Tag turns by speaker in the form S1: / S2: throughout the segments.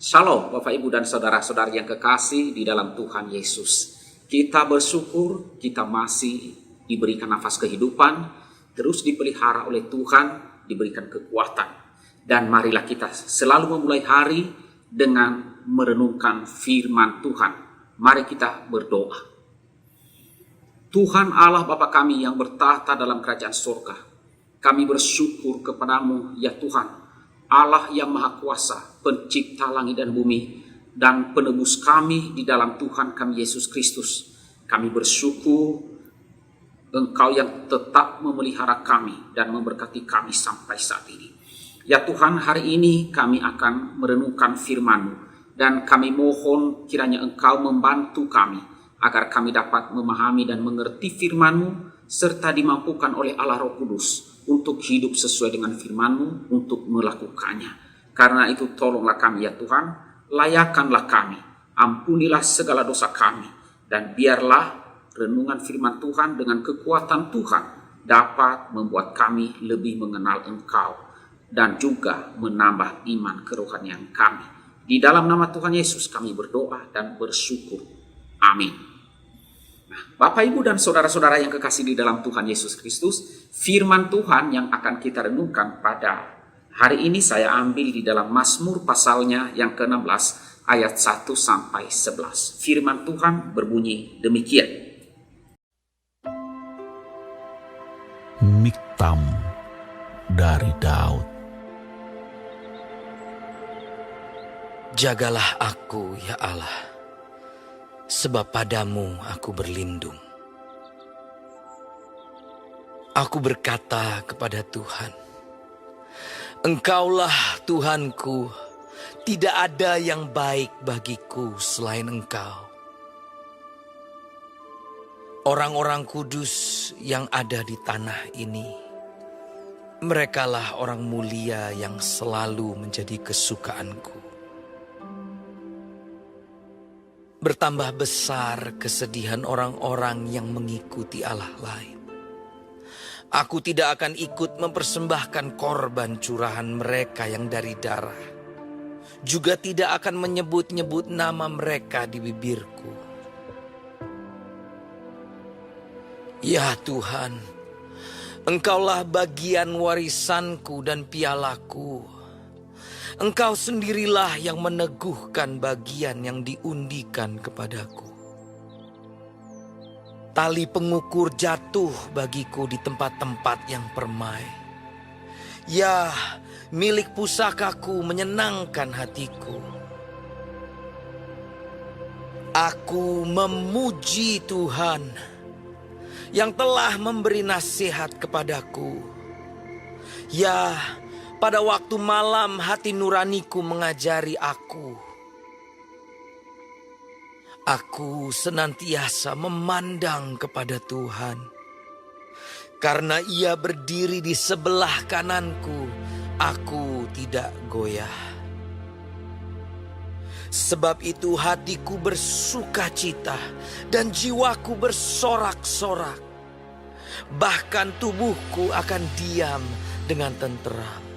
S1: Shalom Bapak Ibu dan Saudara-saudari yang kekasih di dalam Tuhan Yesus. Kita bersyukur kita masih diberikan nafas kehidupan, terus dipelihara oleh Tuhan, diberikan kekuatan. Dan marilah kita selalu memulai hari dengan merenungkan firman Tuhan. Mari kita berdoa. Tuhan Allah Bapa kami yang bertahta dalam kerajaan surga, kami bersyukur kepadamu ya Tuhan, Allah yang Maha Kuasa, pencipta langit dan bumi, dan penebus kami di dalam Tuhan kami Yesus Kristus. Kami bersyukur Engkau yang tetap memelihara kami dan memberkati kami sampai saat ini. Ya Tuhan, hari ini kami akan merenungkan firman-Mu, dan kami mohon kiranya Engkau membantu kami, agar kami dapat memahami dan mengerti firman-Mu, serta dimampukan oleh Allah Roh Kudus untuk hidup sesuai dengan firman-Mu, untuk melakukannya. Karena itu tolonglah kami ya Tuhan, layakanlah kami, ampunilah segala dosa kami, dan biarlah renungan firman Tuhan dengan kekuatan Tuhan dapat membuat kami lebih mengenal Engkau, dan juga menambah iman kerohanian kami. Di dalam nama Tuhan Yesus kami berdoa dan bersyukur. Amin. Bapak, Ibu, dan saudara-saudara yang kekasih di dalam Tuhan Yesus Kristus, firman Tuhan yang akan kita renungkan pada hari ini saya ambil di dalam Mazmur pasalnya yang ke-16 ayat 1 sampai 11. Firman Tuhan berbunyi demikian.
S2: Miktam dari Daud.
S3: Jagalah aku ya Allah, sebab padamu aku berlindung. Aku berkata kepada Tuhan, Engkaulah Tuhanku, tidak ada yang baik bagiku selain Engkau. Orang-orang kudus yang ada di tanah ini, merekalah orang mulia yang selalu menjadi kesukaanku. Bertambah besar kesedihan orang-orang yang mengikuti Allah lain. Aku tidak akan ikut mempersembahkan korban curahan mereka yang dari darah. Juga tidak akan menyebut-nyebut nama mereka di bibirku. Ya Tuhan, Engkaulah bagian warisanku dan pialaku. Engkau sendirilah yang meneguhkan bagian yang diundikan kepadaku. Tali pengukur jatuh bagiku di tempat-tempat yang permai. Ya, milik pusakaku menyenangkan hatiku. Aku memuji Tuhan yang telah memberi nasihat kepadaku. Ya, pada waktu malam hati nuraniku mengajari aku. Aku senantiasa memandang kepada Tuhan. Karena Ia berdiri di sebelah kananku, aku tidak goyah. Sebab itu hatiku bersukacita dan jiwaku bersorak-sorak. Bahkan tubuhku akan diam dengan tenteram.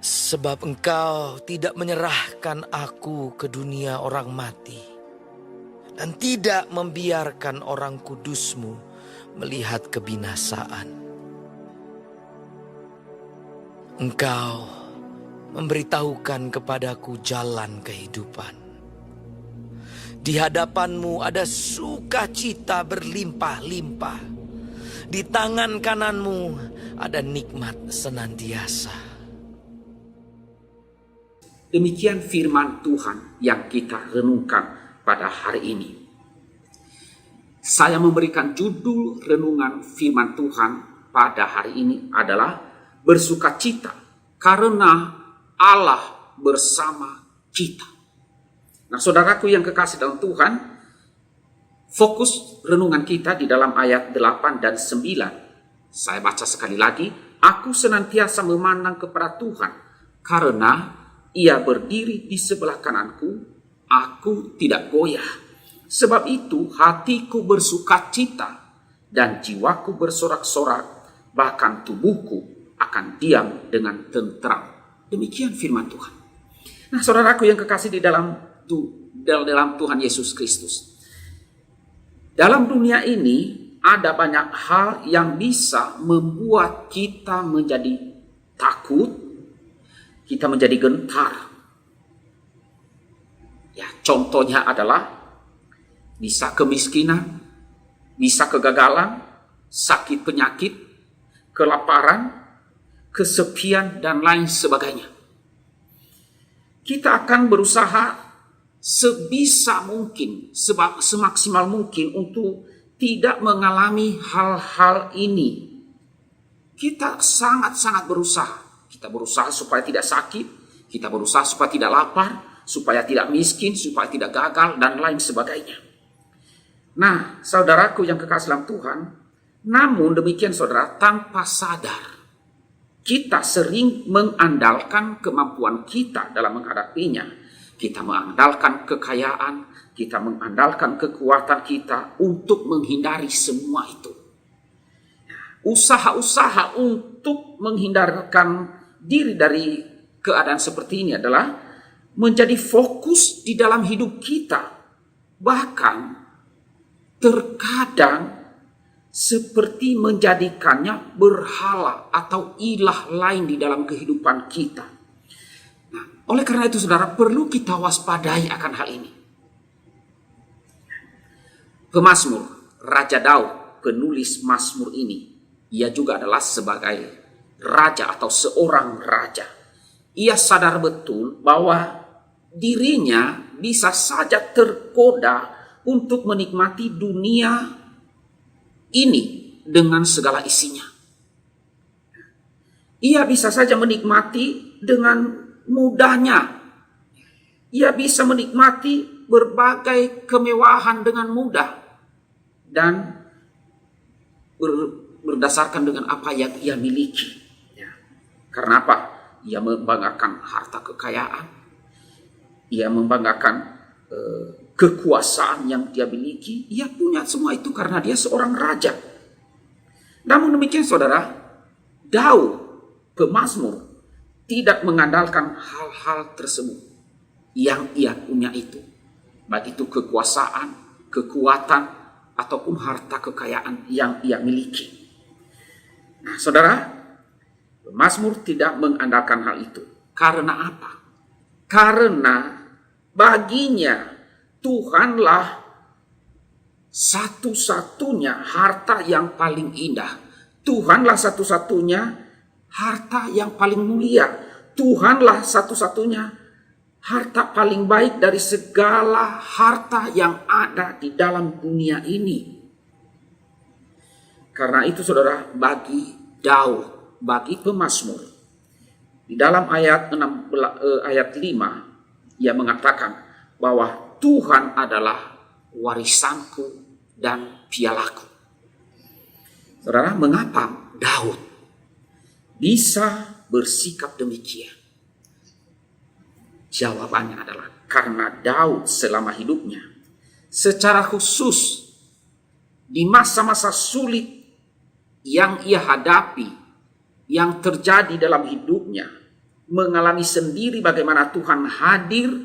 S3: Sebab Engkau tidak menyerahkan aku ke dunia orang mati, dan tidak membiarkan orang kudus-Mu melihat kebinasaan. Engkau memberitahukan kepadaku jalan kehidupan. Di hadapan-Mu ada sukacita berlimpah-limpah. Di tangan kanan-Mu ada nikmat senantiasa.
S1: Demikian firman Tuhan yang kita renungkan pada hari ini. Saya memberikan judul renungan firman Tuhan pada hari ini adalah bersukacita karena Allah bersama kita. Nah, saudaraku yang kekasih dalam Tuhan, fokus renungan kita di dalam ayat 8 dan 9. Saya baca sekali lagi, aku senantiasa memandang kepada Tuhan karena Ia berdiri di sebelah kananku, aku tidak goyah. Sebab itu hatiku bersukacita dan jiwaku bersorak-sorak, bahkan tubuhku akan diam dengan tentram. Demikian firman Tuhan. Nah, saudaraku yang kekasih di dalam Tuhan Yesus Kristus. Dalam dunia ini ada banyak hal yang bisa membuat kita menjadi takut, kita menjadi gentar. Ya, contohnya adalah bisa kemiskinan, bisa kegagalan, sakit penyakit, kelaparan, kesepian, dan lain sebagainya. Kita akan berusaha sebisa mungkin, semaksimal mungkin untuk tidak mengalami hal-hal ini. Kita sangat-sangat berusaha. Kita berusaha supaya tidak sakit, kita berusaha supaya tidak lapar, supaya tidak miskin, supaya tidak gagal, dan lain sebagainya. Nah, saudaraku yang kekasih dalam Tuhan, namun demikian saudara, tanpa sadar, kita sering mengandalkan kemampuan kita dalam menghadapinya. Kita mengandalkan kekayaan, kita mengandalkan kekuatan kita untuk menghindari semua itu. Usaha-usaha untuk menghindarkan diri dari keadaan seperti ini adalah menjadi fokus di dalam hidup kita. Bahkan terkadang seperti menjadikannya berhala atau ilah lain di dalam kehidupan kita. Nah, oleh karena itu saudara, perlu kita waspadai akan hal ini. Pemazmur, Raja Daud, penulis Mazmur ini, ia juga adalah sebagai raja atau seorang raja. Ia sadar betul bahwa dirinya bisa saja tergoda untuk menikmati dunia ini dengan segala isinya. Ia bisa saja menikmati dengan mudahnya. Ia bisa menikmati berbagai kemewahan dengan mudah. Dan berdasarkan dengan apa yang ia miliki. Ya. Karena apa? Ia membanggakan harta kekayaan. Ia membanggakan kekuasaan yang dia miliki. Ia punya semua itu karena dia seorang raja. Namun demikian saudara, Daud, pemazmur, tidak mengandalkan hal-hal tersebut yang ia punya itu. Baik itu kekuasaan, kekuatan, ataupun harta kekayaan yang ia miliki. Nah saudara, pemazmur tidak mengandalkan hal itu. Karena apa? Karena baginya Tuhanlah satu-satunya harta yang paling indah. Tuhanlah satu-satunya harta yang paling mulia. Tuhanlah satu-satunya harta paling baik dari segala harta yang ada di dalam dunia ini. Karena itu saudara, bagi Daud, bagi pemazmur, di dalam ayat 5, ia mengatakan bahwa Tuhan adalah warisanku dan pialaku. Saudara, mengapa Daud bisa bersikap demikian? Jawabannya adalah karena Daud selama hidupnya, secara khusus di masa-masa sulit yang ia hadapi, yang terjadi dalam hidupnya, mengalami sendiri bagaimana Tuhan hadir,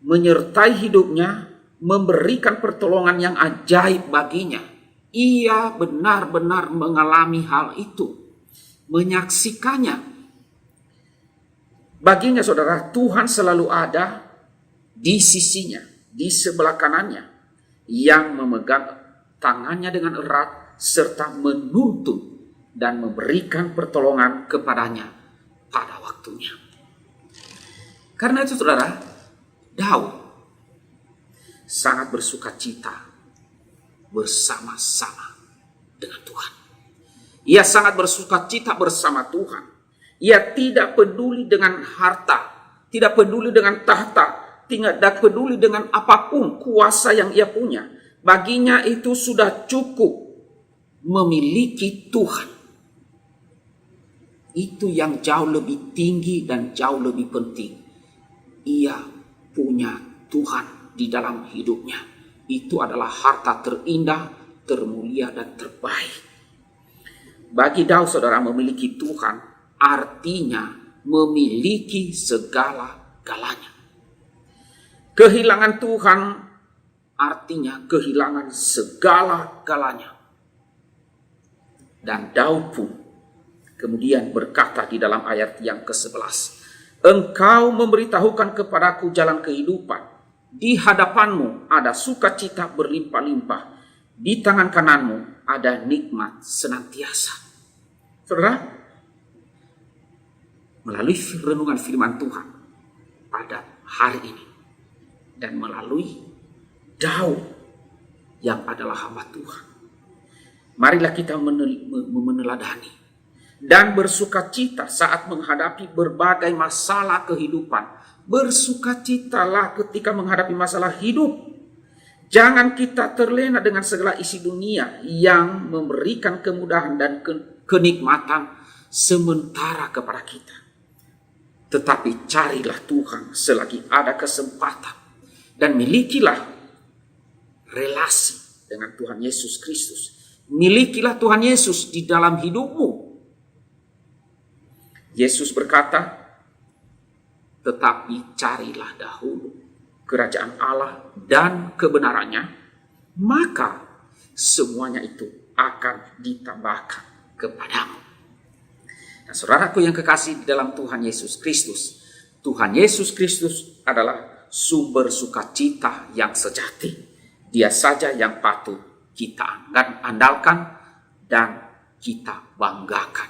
S1: menyertai hidupnya, memberikan pertolongan yang ajaib baginya. Ia benar-benar mengalami hal itu, menyaksikannya. Baginya saudara, Tuhan selalu ada di sisinya, di sebelah kanannya, yang memegang tangannya dengan erat serta menuntun dan memberikan pertolongan kepadanya pada waktunya. Karena itu saudara, Daud sangat bersuka cita bersama-sama dengan Tuhan. Ia sangat bersuka cita bersama Tuhan. Ia tidak peduli dengan harta, tidak peduli dengan tahta, tidak peduli dengan apapun kuasa yang ia punya. Baginya itu sudah cukup memiliki Tuhan. Itu yang jauh lebih tinggi dan jauh lebih penting. Ia punya Tuhan di dalam hidupnya. Itu adalah harta terindah, termulia, dan terbaik. Bagi Daud saudara, memiliki Tuhan artinya memiliki segala galanya. Kehilangan Tuhan artinya kehilangan segala-galanya. Dan Daud pun kemudian berkata di dalam ayat yang ke-11, Engkau memberitahukan kepadaku jalan kehidupan. Di hadapanmu ada sukacita berlimpah-limpah. Di tangan kananmu ada nikmat senantiasa. Saudara, melalui renungan firman Tuhan pada hari ini dan melalui Daud yang adalah hamba Tuhan, marilah kita meneladani dan bersukacita saat menghadapi berbagai masalah kehidupan. Bersukacitalah ketika menghadapi masalah hidup. Jangan kita terlena dengan segala isi dunia yang memberikan kemudahan dan kenikmatan sementara kepada kita. Tetapi carilah Tuhan selagi ada kesempatan dan milikilah relasi dengan Tuhan Yesus Kristus. Milikilah Tuhan Yesus di dalam hidupmu. Yesus berkata, tetapi carilah dahulu kerajaan Allah dan kebenarannya, maka semuanya itu akan ditambahkan kepadamu. Nah, saudaraku yang kekasih di dalam Tuhan Yesus Kristus, Tuhan Yesus Kristus adalah sumber sukacita yang sejati. Dia saja yang patut kita andalkan dan kita banggakan.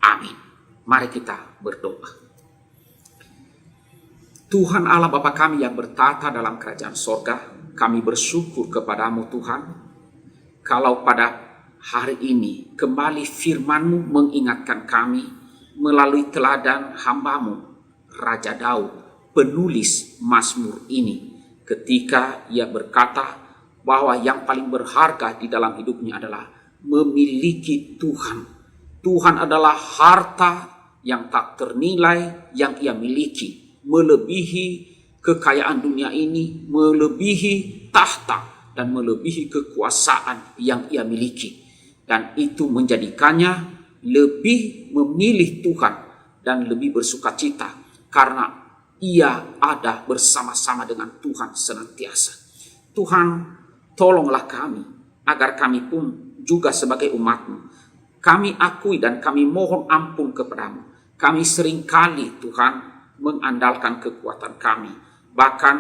S1: Amin. Mari kita berdoa. Tuhan Allah Bapa kami yang bertata dalam kerajaan sorga, kami bersyukur kepadamu Tuhan, kalau pada hari ini kembali firman-Mu mengingatkan kami melalui teladan hamba-Mu, Raja Daud, penulis Mazmur ini, ketika ia berkata bahwa yang paling berharga di dalam hidupnya adalah memiliki Tuhan. Tuhan adalah harta yang tak ternilai yang ia miliki, melebihi kekayaan dunia ini, melebihi tahta dan melebihi kekuasaan yang ia miliki. Dan itu menjadikannya lebih memilih Tuhan dan lebih bersukacita karena ia ada bersama-sama dengan Tuhan senantiasa. Tuhan, tolonglah kami agar kami pun juga sebagai umat-Mu, kami akui dan kami mohon ampun kepadamu. Kami seringkali Tuhan mengandalkan kekuatan kami. Bahkan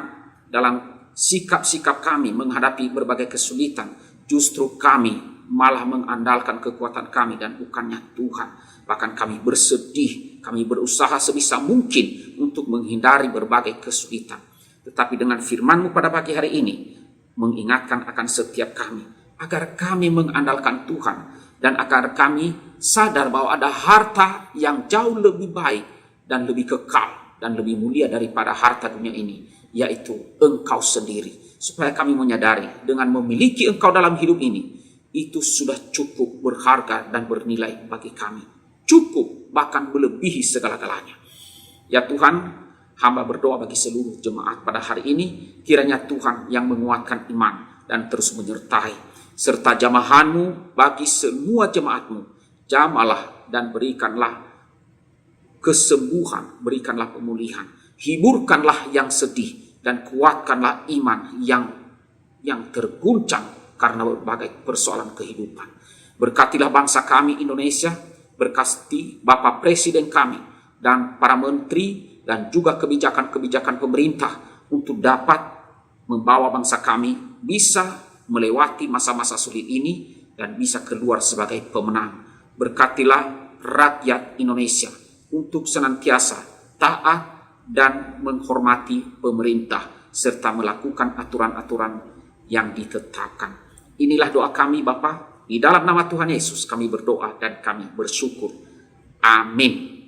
S1: dalam sikap-sikap kami menghadapi berbagai kesulitan, justru kami malah mengandalkan kekuatan kami dan bukannya Tuhan. Bahkan kami bersedih, kami berusaha sebisa mungkin untuk menghindari berbagai kesulitan. Tetapi dengan firman-Mu pada pagi hari ini, mengingatkan akan setiap kami, agar kami mengandalkan Tuhan, dan agar kami sadar bahwa ada harta yang jauh lebih baik dan lebih kekal dan lebih mulia daripada harta dunia ini, yaitu Engkau sendiri. Supaya kami menyadari dengan memiliki Engkau dalam hidup ini, itu sudah cukup berharga dan bernilai bagi kami. Cukup, bahkan melebihi segala-galanya. Ya Tuhan, hamba berdoa bagi seluruh jemaat pada hari ini, kiranya Tuhan yang menguatkan iman dan terus menyertai, serta jamahan-Mu bagi semua jemaat-Mu. Jamalah dan berikanlah kesembuhan, berikanlah pemulihan, hiburkanlah yang sedih, dan kuatkanlah iman yang terguncang karena berbagai persoalan kehidupan. Berkatilah bangsa kami Indonesia, berkati Bapak Presiden kami dan para menteri dan juga kebijakan-kebijakan pemerintah untuk dapat membawa bangsa kami bisa melewati masa-masa sulit ini dan bisa keluar sebagai pemenang. Berkatilah rakyat Indonesia untuk senantiasa taat dan menghormati pemerintah serta melakukan aturan-aturan yang ditetapkan. Inilah doa kami Bapa, di dalam nama Tuhan Yesus kami berdoa dan kami bersyukur. Amin.